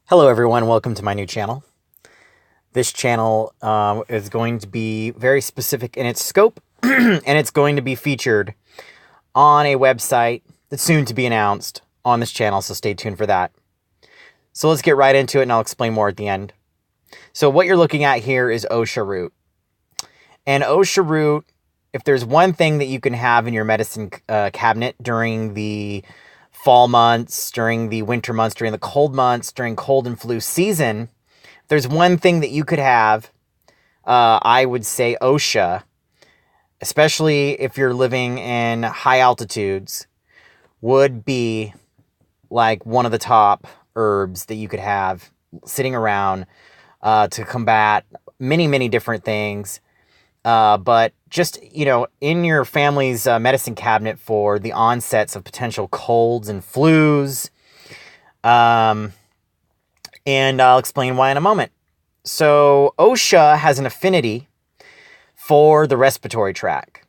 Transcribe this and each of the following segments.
Hello everyone, welcome to my new channel. This channel is going to be very specific in its scope, and it's going to be featured on a website that's soon to be announced on this channel, so stay tuned for that. So let's get right into it, and I'll explain more at the end. So what you're looking at here is Osha Root. And Osha Root, if there's one thing that you can have in your medicine cabinet during the fall months, during the winter months, during the cold months, during cold and flu season, if there's one thing that you could have, I would say Osha, especially if you're living in high altitudes, would be like one of the top herbs that you could have sitting around to combat many, many different things. But just, in your family's medicine cabinet for the onsets of potential colds and flus. And I'll explain why in a moment. So Osha has an affinity for the respiratory tract.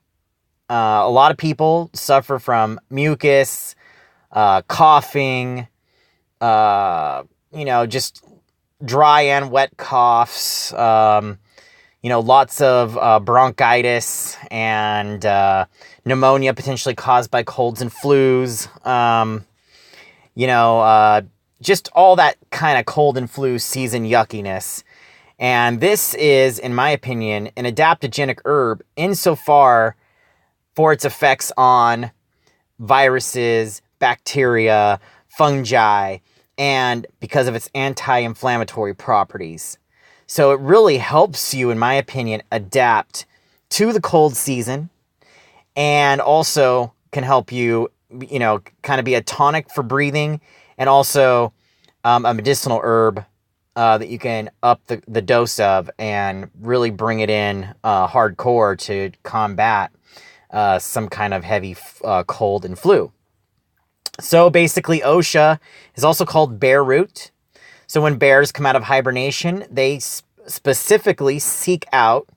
A lot of people suffer from mucus, coughing, just dry and wet coughs, lots of bronchitis and pneumonia potentially caused by colds and flus. Just all that kind of cold and flu season yuckiness. And this is, in my opinion, an adaptogenic herb insofar for its effects on viruses, bacteria, fungi, and because of its anti-inflammatory properties. So it really helps you, in my opinion, adapt to the cold season, and also can help you, kind of be a tonic for breathing, and also a medicinal herb that you can up the dose of and really bring it in hardcore to combat some kind of heavy cold and flu. So basically, Osha is also called bear root. So when bears come out of hibernation, they specifically seek out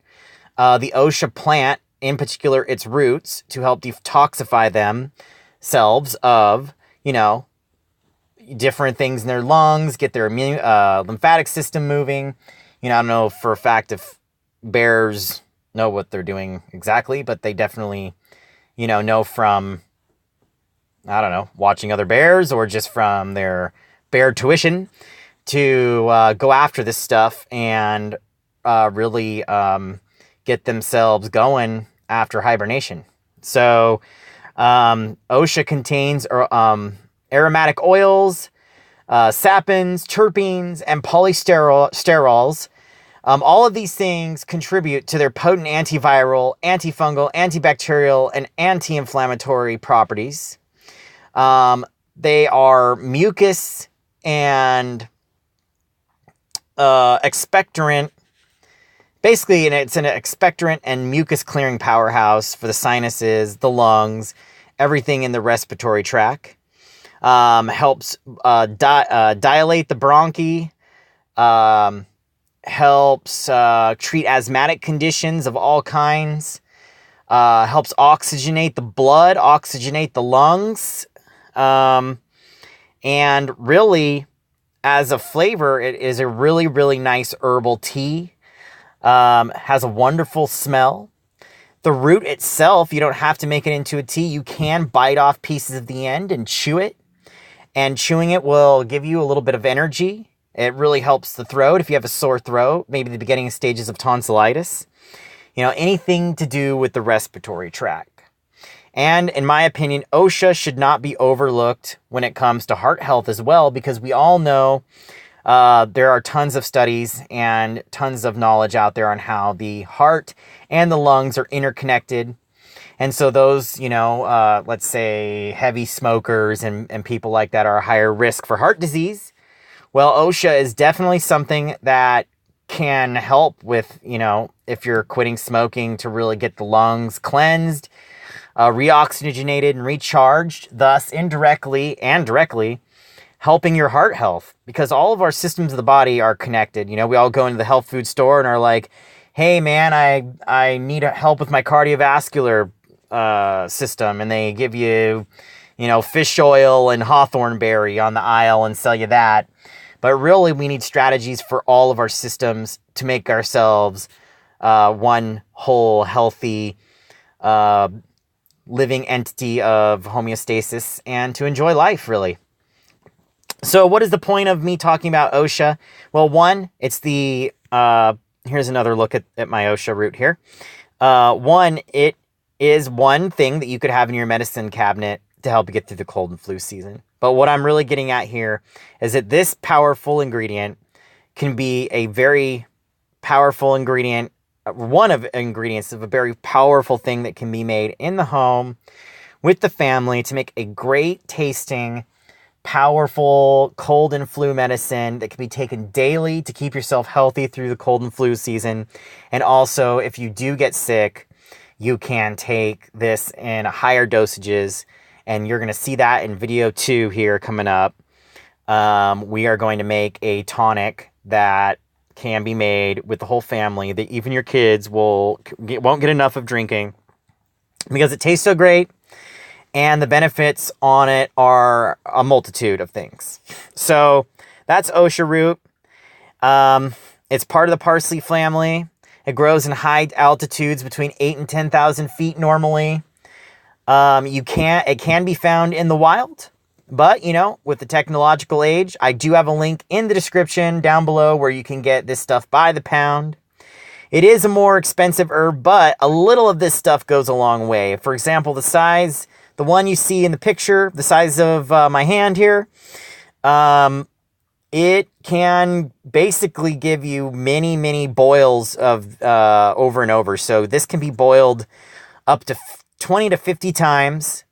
the Osha plant, in particular its roots, to help detoxify themselves of, different things in their lungs, get their lymphatic system moving. I don't know for a fact if bears know what they're doing exactly, but they definitely, know from, watching other bears or just from their bear tuition to go after this stuff and really get themselves going after hibernation. So Osha contains aromatic oils, sapins, terpenes, and polysterols. All of these things contribute to their potent antiviral, antifungal, antibacterial, and anti-inflammatory properties. They are mucus and expectorant. Basically, it's an expectorant and mucus clearing powerhouse for the sinuses, the lungs, everything in the respiratory tract. Helps dilate the bronchi. Helps treat asthmatic conditions of all kinds. Helps oxygenate the blood, oxygenate the lungs. And really, as a flavor, it is a really, really nice herbal tea. Has a wonderful smell. The root itself, you don't have to make it into a tea. You can bite off pieces of the end and chew it. And chewing it will give you a little bit of energy. It really helps the throat if you have a sore throat, maybe the beginning stages of tonsillitis. Anything to do with the respiratory tract. And in my opinion, Osha should not be overlooked when it comes to heart health as well, because we all know there are tons of studies and tons of knowledge out there on how the heart and the lungs are interconnected. And so those, let's say heavy smokers and people like that are a higher risk for heart disease. Well, Osha is definitely something that can help with, if you're quitting smoking, to really get the lungs cleansed, reoxygenated and recharged, thus indirectly and directly helping your heart health, because all of our systems of the body are connected. We all go into the health food store and are like, hey man, I need help with my cardiovascular system. And they give you, fish oil and hawthorn berry on the aisle and sell you that. But really, we need strategies for all of our systems to make ourselves one whole, healthy, living entity of homeostasis and to enjoy life, really. So what is the point of me talking about Osha? Well, one, it's the, here's another look at my Osha root here. One, it is one thing that you could have in your medicine cabinet to help you get through the cold and flu season. But what I'm really getting at here is that this powerful ingredient can be a very powerful ingredient, one of ingredients of a very powerful thing that can be made in the home with the family to make a great tasting, powerful cold and flu medicine that can be taken daily to keep yourself healthy through the cold and flu season. And also, if you do get sick, you can take this in higher dosages, and you're going to see that in video 2 here coming up. We are going to make a tonic that can be made with the whole family, that even your kids won't get enough of drinking because it tastes so great. And the benefits on it are a multitude of things. So that's Osha root. It's part of the parsley family. It grows in high altitudes between 8 and 10,000 feet normally. It can be found in the wild, but with the technological age, I do have a link in the description down below where you can get this stuff by the pound. It is a more expensive herb, but a little of this stuff goes a long way. For example, the one you see in the picture, the size of my hand here, it can basically give you many, many boils of over and over. So this can be boiled up to 20 to 50 times.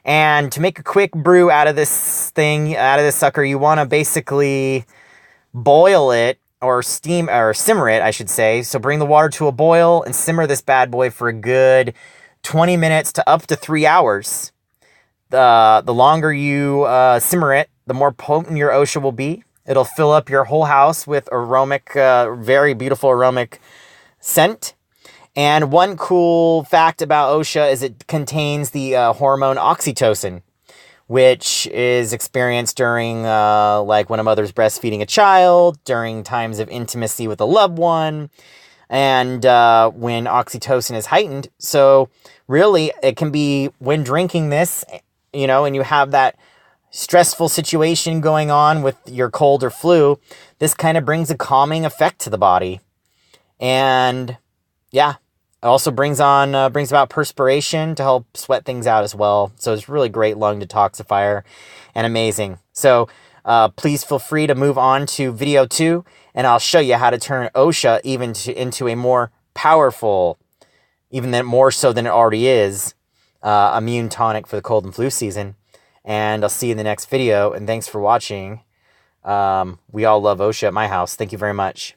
And to make a quick brew out of this sucker, you want to basically boil it or simmer it, I should say. So bring the water to a boil and simmer this bad boy for a good 20 minutes to up to 3 hours. The longer you simmer it, the more potent your Osha will be. It'll fill up your whole house with aromatic, very beautiful aromatic scent. And one cool fact about Osha is it contains the hormone oxytocin, which is experienced during like when a mother's breastfeeding a child, during times of intimacy with a loved one, and when oxytocin is heightened. So really, it can be when drinking this, and you have that stressful situation going on with your cold or flu, this kind of brings a calming effect to the body. And yeah, it also brings about perspiration to help sweat things out as well. So it's really great lung detoxifier and amazing. So please feel free to move on to video 2, and I'll show you how to turn Osha into a more powerful, more so than it already is, immune tonic for the cold and flu season. And I'll see you in the next video, and thanks for watching. We all love Osha at my house. Thank you very much.